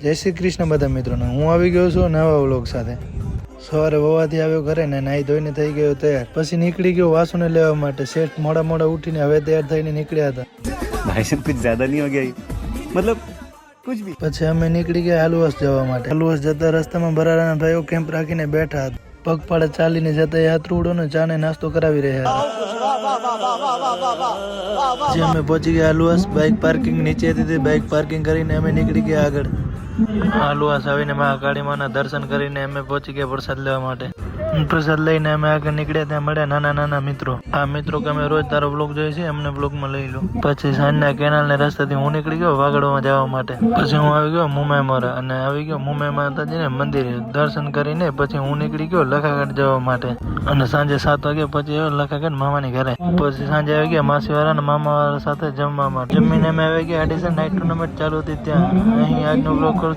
જય શ્રી કૃષ્ણ બધા મિત્રોને. હું આવી ગયો છું નવા વ્લોગ સાથે. સવારે વવાથી આવ્યો ઘરે ને નાહી ધોઈને થઈ ગયો તૈયાર. પછી નીકળી ગયો વાસુને લેવા માટે. શેઠ મોડા ઉઠીને હવે તૈયાર થઈને નીકળ્યા હતા. भाई साहब कुछ ज्यादा नहीं हो गया मतलब कुछ भी. પછી અમે નીકળી ગયા હાલુવાસ જવા માટે. હાલુવાસ જતા રસ્તામાં બરાડાના ભાઈઓ કેમ્પ રાખીને બેઠા હતા. પગપાળે ચાલીને જતા યાત્રુઓને ચાને નાસ્તો કરાવી રહ્યા હતા. પછી અમે પહોંચી ગયા હાલુવાસ. બાઇક પાર્કિંગ નીચે હતી તે બાઇક પાર્કિંગ કરીને અમે નીકળી ગયા આગળ. હાલુવાસ આવીને મહાકાળી માના દર્શન કરીને અમે પહોંચી ગયા પ્રસાદ લેવા માટે. પ્રસાદ લઈને અમે આગળ નીકળ્યા. ત્યાં મળ્યા નાના મિત્રો. આ મિત્રો કે અમે રોજ તારો બ્લોગ જોઈએ છે, અમને બ્લોગમાં લઈ લો. પછી સાંજના કેનાલના રસ્તાથી હું નીકળી ગયો વાગડોમાં જવા માટે. પછી હું આવી ગયો મુંબઈ મોરા અને આવી ગયો મુંબઈ માતાજીને મંદિરે દર્શન કરીને પછી હું નીકળી ગયો લખાગઢ જવા માટે. અને સાંજે 7 વાગે પછી લખાગઢ મામાની ઘરે. પછી સાંજે આવી ગયા માસીવાળા અને મામાવાળા સાથે જમવા માટે. જમીને અમે આવી ગયા. 8 નાઇટ ટુર્નામેન્ટ ચાલુ હતી ત્યાં. અહીં આજનો બ્લોગ